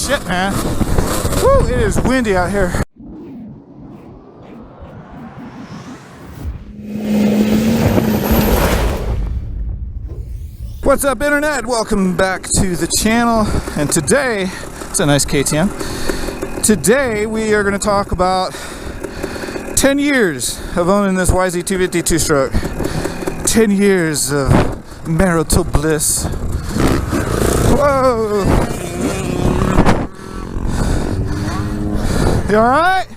shit, man. Woo, it is windy out here. What's up, internet? Welcome back to the channel. And today, it's a nice KTM. Today we are going to talk about 10 years of owning this YZ250 two-stroke. 10 years of marital bliss. Whoa! You alright?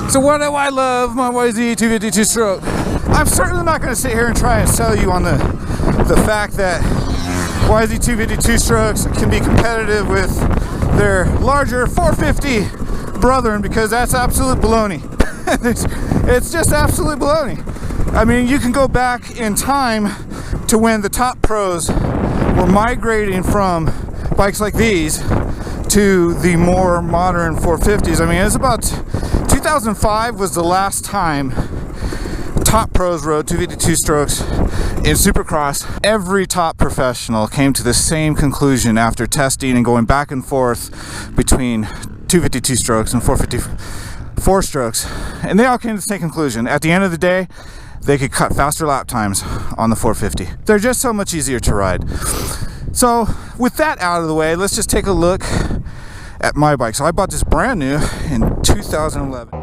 So why do I love my YZ250 two-stroke? I'm certainly not going to sit here and try and sell you on the fact that YZ250 two-strokes can be competitive with their larger 450 brethren, because that's absolute baloney. It's just absolute baloney. I mean, you can go back in time to when the top pros were migrating from bikes like these to the more modern 450s. I mean, it's about 2005 was the last time top pros rode 252 strokes in Supercross. Every top professional came to the same conclusion after testing and going back and forth between 252 strokes and 454 strokes, and they all came to the same conclusion. At the end of the day, they could cut faster lap times on the 450. They're just so much easier to ride. So with that out of the way, let's just take a look at my bike. So I bought this brand new in 2011.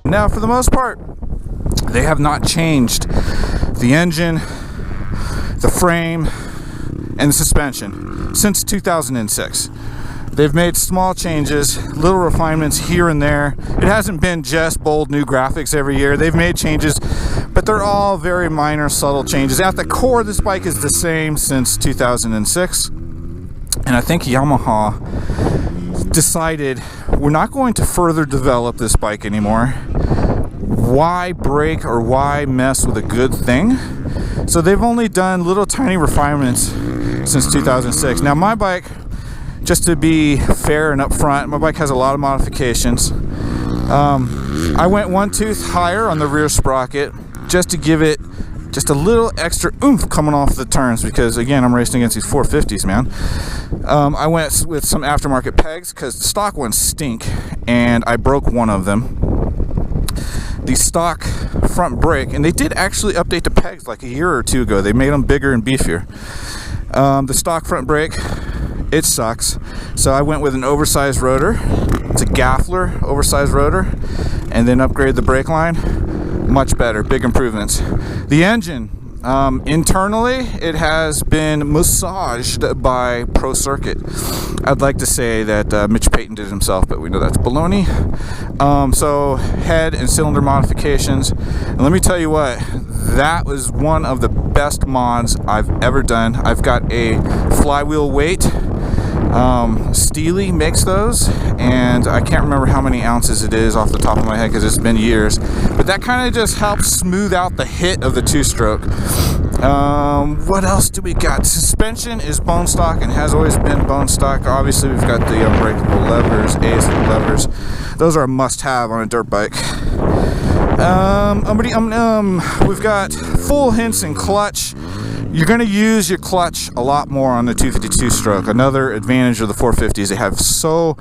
Now, for the most part, they have not changed the engine, the frame, and the suspension since 2006. They've made small changes, little refinements here and there. It hasn't been just bold new graphics every year. They've made changes, but they're all very minor, subtle changes. At the core, this bike is the same since 2006. And I think Yamaha decided we're not going to further develop this bike anymore. Why break or why mess with a good thing? So they've only done little tiny refinements since 2006. Now my bike, just to be fair and upfront, my bike has a lot of modifications. I went one tooth higher on the rear sprocket just to give it just a little extra oomph coming off the turns, because again, I'm racing against these 450s, man. I went with some aftermarket pegs because the stock ones stink, and I broke one of them. The stock front brake, and they did actually update the pegs like a year or two ago. They made them bigger and beefier. The stock front brake, it sucks. So I went with an oversized rotor. It's a Gaffler oversized rotor, and then upgraded the brake line. Much better, big improvements. The engine, internally, it has been massaged by Pro Circuit. I'd like to say that Mitch Payton did it himself, but we know that's baloney. So head and cylinder modifications, and let me tell you what, that was one of the best mods I've ever done. I've got a flywheel weight. Steely makes those, and I can't remember how many ounces it is off the top of my head because it's been years, but that kind of just helps smooth out the hit of the two-stroke. What else do we got? Suspension is bone stock and has always been bone stock. Obviously we've got the unbreakable levers, ACE levers. Those are a must-have on a dirt bike. We've got full hints and clutch. You're going to use your clutch a lot more on the 252 stroke. Another advantage of the 450s, they have so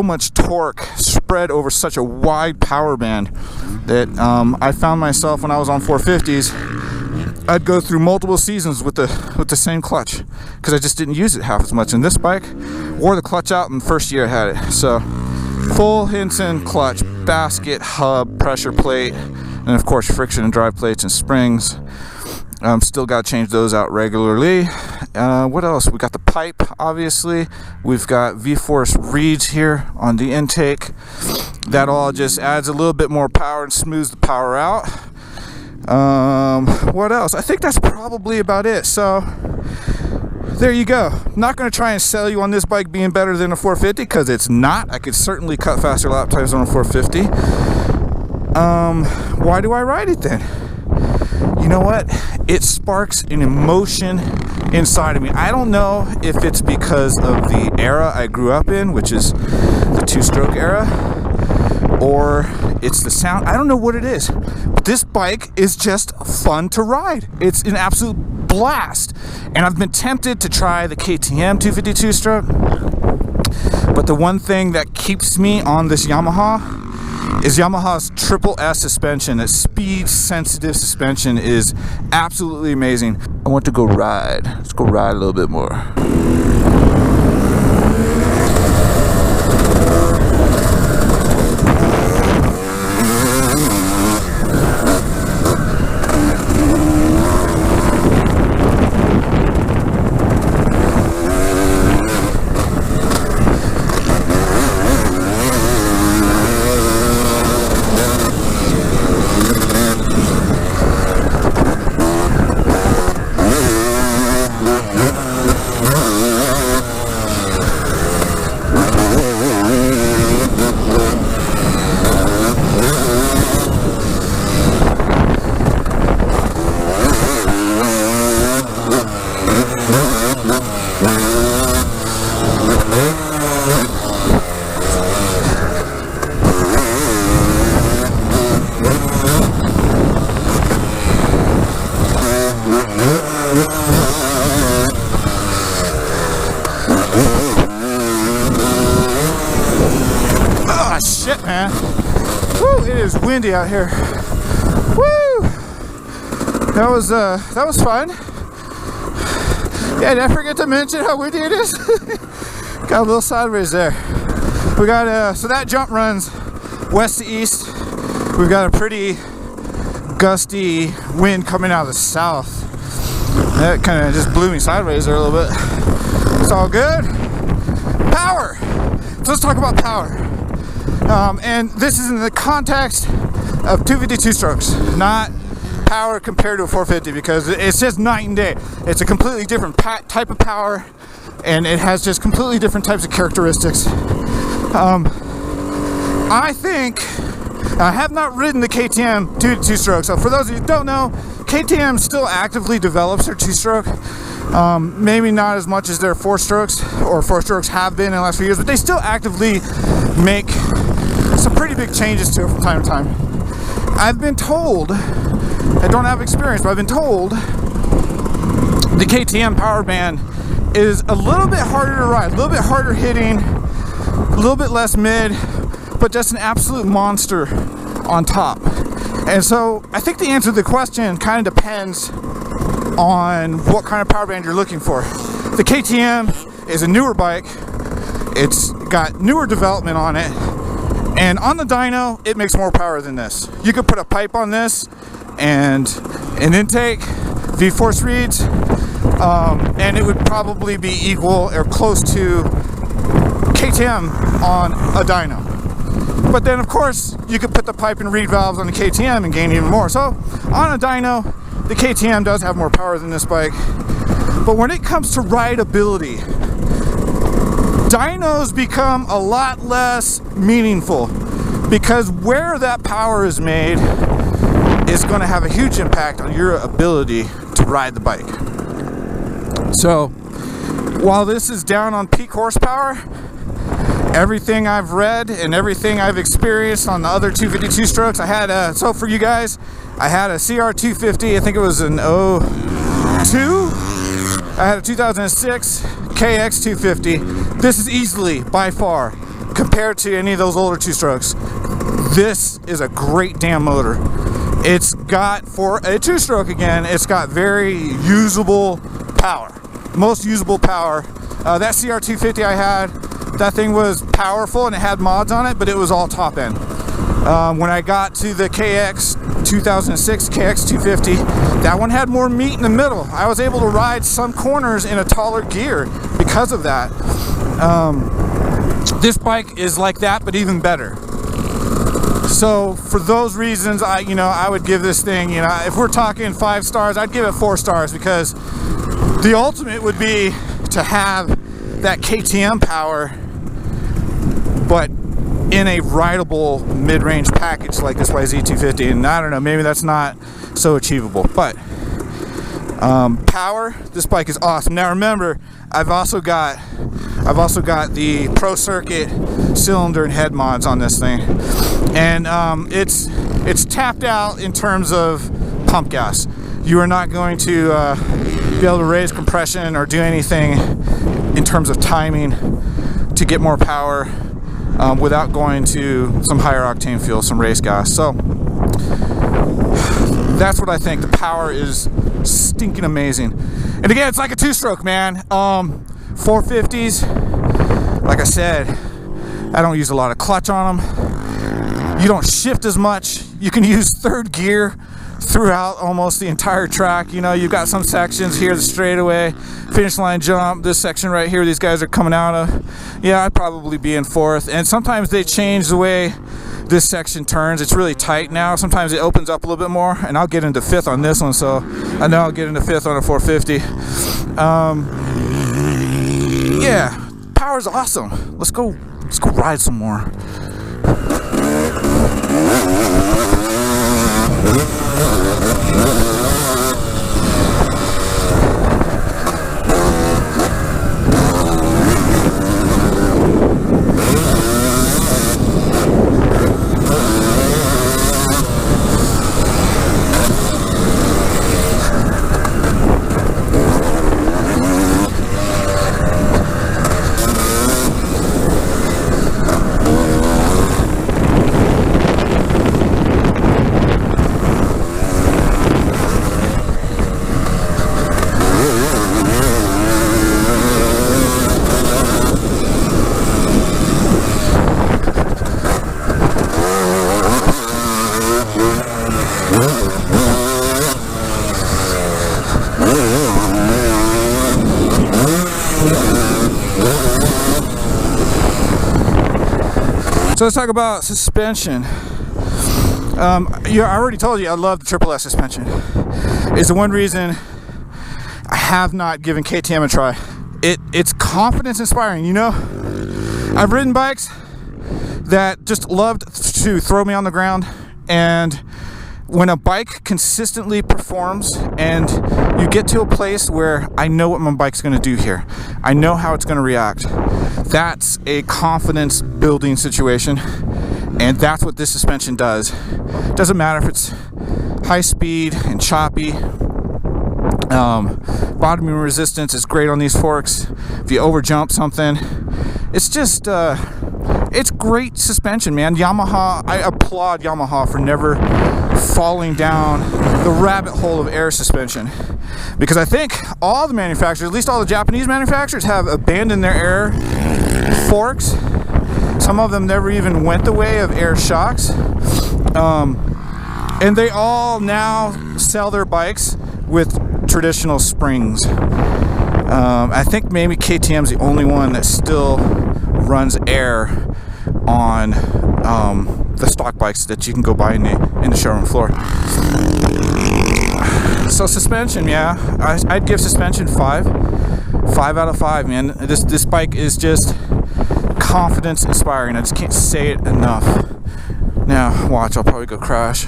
much torque spread over such a wide power band that I found myself when I was on 450s, I'd go through multiple seasons with the same clutch because I just didn't use it half as much. And this bike wore the clutch out in the first year I had it. So full Hinson clutch, basket, hub, pressure plate, and of course friction and drive plates and springs. Still got to change those out regularly. What else? We got the pipe, obviously. We've got V-Force reeds here on the intake. That all just adds a little bit more power and smooths the power out. What else? I think that's probably about it. So there you go. I'm not going to try and sell you on this bike being better than a 450 because it's not. I could certainly cut faster lap times on a 450. Why do I ride it then? You know what? It sparks an emotion inside of me. I don't know if it's because of the era I grew up in, which is the two-stroke era, or it's the sound. I don't know what it is. But this bike is just fun to ride. It's an absolute blast. And I've been tempted to try the KTM 250 two-stroke, but the one thing that keeps me on this Yamaha is Yamaha's Triple S suspension. That speed-sensitive suspension is absolutely amazing. I want to go ride. Let's go ride a little bit more. Shit, man. Woo, it is windy out here. Woo! That was fun. Yeah, did I forget to mention how windy it is? Got a little sideways there. We got so that jump runs west to east. We've got a pretty gusty wind coming out of the south. That kind of just blew me sideways there a little bit. It's all good. Power. So let's talk about power. And this is in the context of 250 two-strokes, not power compared to a 450, because it's just night and day. It's a completely different type of power, and it has just completely different types of characteristics. I think I have not ridden the KTM two-stroke, so for those of you who don't know, KTM still actively develops their two-stroke. Maybe not as much as their four-strokes have been in the last few years, but they still actively make some pretty big changes to it from time to time. I've been told, I don't have experience, but I've been told the KTM power band is a little bit harder to ride, a little bit harder hitting, a little bit less mid, but just an absolute monster on top. And so I think the answer to the question kind of depends on what kind of power band you're looking for. The KTM is a newer bike. It's got newer development on it. And on the dyno, it makes more power than this. You could put a pipe on this and an intake, V-force reeds, and it would probably be equal or close to KTM on a dyno. But then, of course, you could put the pipe and reed valves on the KTM and gain even more. So on a dyno, the KTM does have more power than this bike. But when it comes to rideability, dynos become a lot less meaningful, because where that power is made is going to have a huge impact on your ability to ride the bike. So while this is down on peak horsepower, everything I've read and everything I've experienced on the other 252 strokes, I had so for you guys, I had a CR250, I think it was an 02. I had a 2006 KX250. This is easily, by far, compared to any of those older two-strokes, this is a great damn motor. It's got, for a two-stroke again, it's got very usable power. Most usable power. That CR250 I had, that thing was powerful and it had mods on it, but it was all top end. When I got to the KX 2006 KX250, that one had more meat in the middle. I was able to ride some corners in a taller gear because of that. This bike is like that, but even better. So for those reasons, I would give this thing, if we're talking 5 stars, I'd give it 4 stars, because The ultimate would be to have that KTM power, but in a rideable mid-range package like this YZ250. And I don't know, maybe that's not so achievable, but power, this bike is awesome. Now remember, I've also got the Pro Circuit cylinder and head mods on this thing, and it's tapped out in terms of pump gas. You are not going to be able to raise compression or do anything in terms of timing to get more power without going to some higher octane fuel, some race gas. So that's what I think. The power is stinking amazing. And again, it's like a two-stroke, man. 450s, like I said, I don't use a lot of clutch on them. You don't shift as much. You can use third gear throughout almost the entire track. You know, you've got some sections here, the straightaway, finish line jump, this section right here these guys are coming out of. Yeah, I'd probably be in fourth. And sometimes they change the way this section turns. It's really tight now. Sometimes it opens up a little bit more, and I'll get into fifth on this one, so I know I'll get into fifth on a 450. Yeah, power's awesome. Let's go ride some more. So let's talk about suspension. Yeah, I already told you I love the Triple S suspension. It's the one reason I have not given KTM a try. It's confidence inspiring, you know? I've ridden bikes that just loved to throw me on the ground, and when a bike consistently performs and you get to a place where I know what my bike's going to do here, I know how it's going to react, that's a confidence building situation, and that's what this suspension does. Doesn't matter if it's high speed and choppy. Bottoming resistance is great on these forks. If you over jump something, it's just it's great suspension, man. Yamaha, I applaud Yamaha for never falling down the rabbit hole of air suspension, because I think all the manufacturers, at least all the Japanese manufacturers, have abandoned their air forks. Some of them never even went the way of air shocks, and they all now sell their bikes with traditional springs. I think maybe KTM's the only one that still runs air on the stock bikes that you can go buy in the showroom floor. So suspension, yeah, I'd give suspension 5 out of 5, man. This bike is just confidence inspiring. I just can't say it enough. Now watch, I'll probably go crash.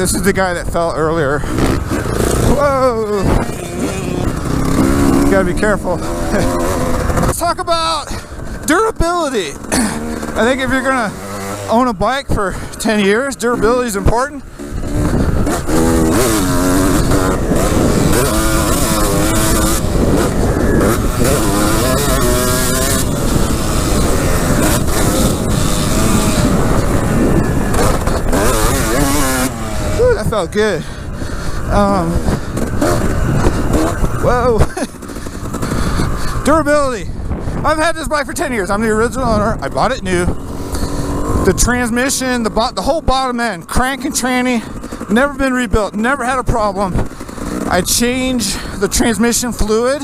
This is the guy that fell earlier. Whoa! You gotta be careful. Let's talk about durability. I think if you're gonna own a bike for 10 years, durability is important. felt good. Whoa. Durability. I've had this bike for 10 years. I'm the original owner. I bought it new. The transmission, the whole bottom end, crank and tranny, never been rebuilt, never had a problem. I change the transmission fluid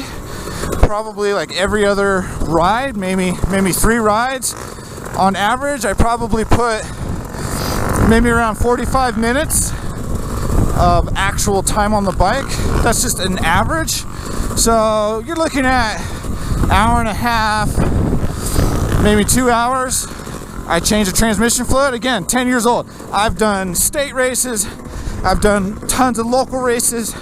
probably like every other ride, maybe 3 rides. On average, I probably put maybe around 45 minutes of actual time on the bike. That's just an average. So you're looking at hour and a half, maybe 2 hours. I changed the transmission fluid. Again, 10 years old. I've done state races. I've done tons of local races.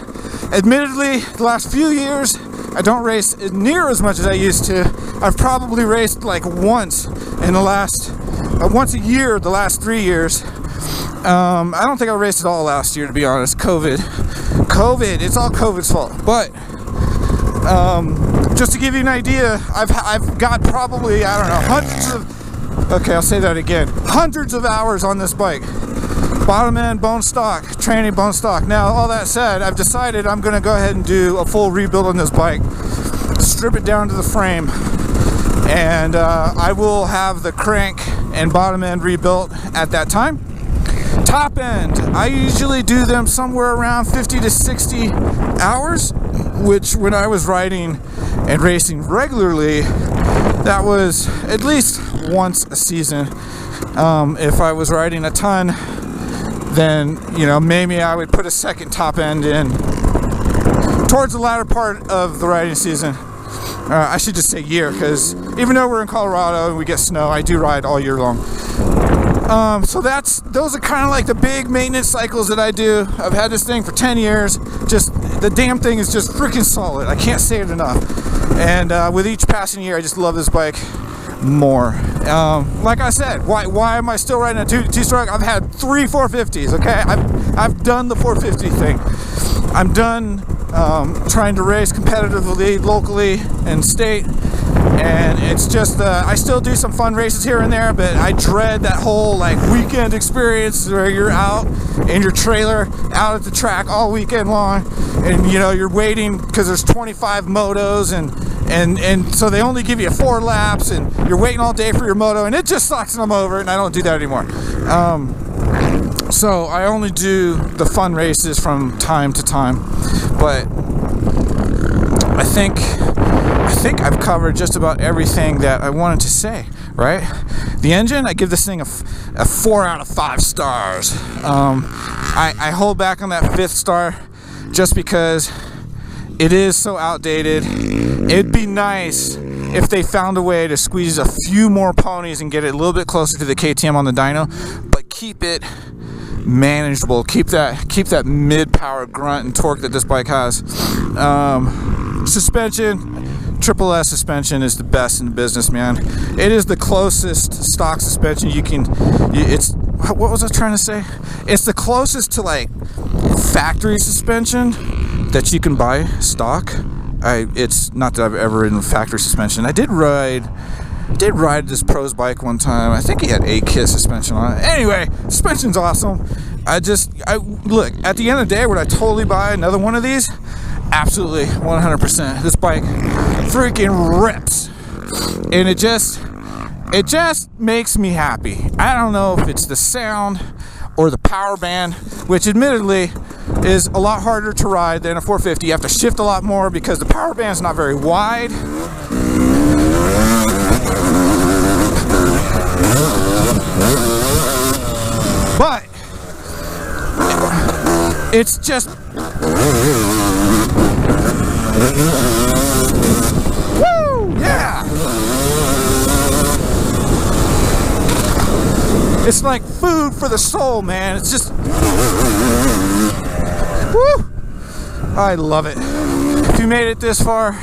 Admittedly, the last few years, I don't race near as much as I used to. I've probably raced like once in the last, once a year the last 3 years. I don't think I raced at all last year, to be honest. COVID, it's all COVID's fault. But just to give you an idea, I've got probably, I don't know, I'll say that again, hundreds of hours on this bike. Bottom end, bone stock, tranny, bone stock. Now, all that said, I've decided I'm going to go ahead and do a full rebuild on this bike, strip it down to the frame, and I will have the crank and bottom end rebuilt at that time. Top end, I usually do them somewhere around 50 to 60 hours, which when I was riding and racing regularly, that was at least once a season. If I was riding a ton, then, you know, maybe I would put a second top end in towards the latter part of the riding season. I should just say year, because even though we're in Colorado and we get snow, I do ride all year long. So those are kind of like the big maintenance cycles that I do. I've had this thing for 10 years. Just the damn thing is just freaking solid. I can't say it enough. And with each passing year, I just love this bike more. Like I said, why am I still riding a two-stroke? I've had 3 450s. Okay, I've done the 450 thing. I'm done trying to race competitively locally and state. And it's just, I still do some fun races here and there, but I dread that whole like weekend experience where you're out in your trailer, out at the track all weekend long, and you know, you're waiting because there's 25 motos, and so they only give you 4 laps, and you're waiting all day for your moto, and it just sucks and I'm over it, and I don't do that anymore. So I only do the fun races from time to time, but I think I've covered just about everything that I wanted to say, right? The engine, I give this thing a 4 out of 5 stars. I hold back on that 5th star just because it is so outdated. It'd be nice if they found a way to squeeze a few more ponies and get it a little bit closer to the KTM on the dyno, but keep it manageable. Keep that mid-power grunt and torque that this bike has. Suspension, Triple S suspension is the best in the business, man. It is the closest stock suspension you can. What was I trying to say? It's the closest to like factory suspension that you can buy stock. It's not that I've ever ridden factory suspension. I did ride this pro's bike one time. I think he had 8-kit suspension on it. Anyway, suspension's awesome. I look, at the end of the day, would I totally buy another one of these? Absolutely, 100%. This bike freaking rips, and it just makes me happy. I don't know if it's the sound or the power band, which admittedly is a lot harder to ride than a 450. You have to shift a lot more because the power band's not very wide. But it's just woo, yeah. It's like food for the soul, man. It's just woo. I love it. If you made it this far,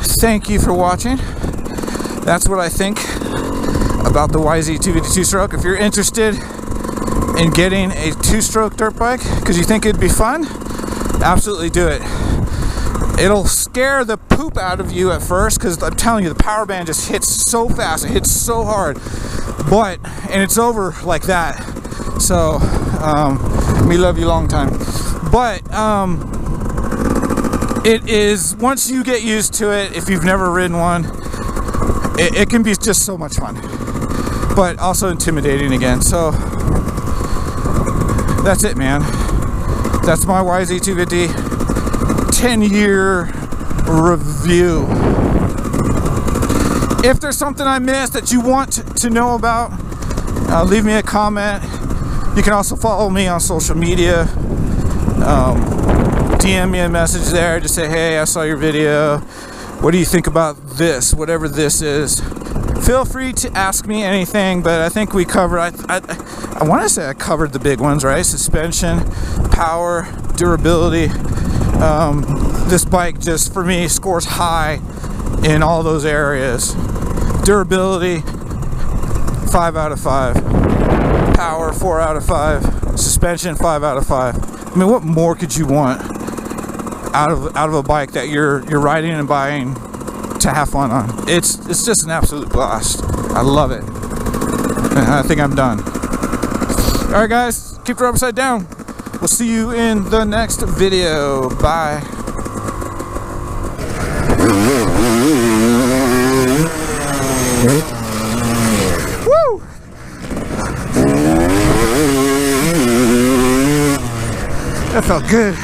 thank you for watching. That's what I think about the YZ250 two-stroke. If you're interested in getting a 2-stroke dirt bike because you think it'd be fun, absolutely do it. It'll scare the poop out of you at first because I'm telling you, the power band just hits so fast, it hits so hard, and it's over like that. So We love you long time. But it is, once you get used to it, if you've never ridden one, it can be just so much fun, but also intimidating again. So that's it, man. That's my YZ250 10-year review. If there's something I missed that you want to know about, leave me a comment. You can also follow me on social media. DM me a message there. Just say, hey, I saw your video. What do you think about this? Whatever this is. Feel free to ask me anything, but I think we covered, I want to say I covered the big ones, right? Suspension, power, durability. This bike just, for me, scores high in all those areas. Durability, 5 out of 5. Power, 4 out of 5. Suspension, 5 out of 5. I mean, what more could you want out of a bike that you're riding and buying to have fun on? It's just an absolute blast. I love it. And I think I'm done. All right, guys, keep it upside down. We'll see you in the next video. Bye. Woo! That felt good.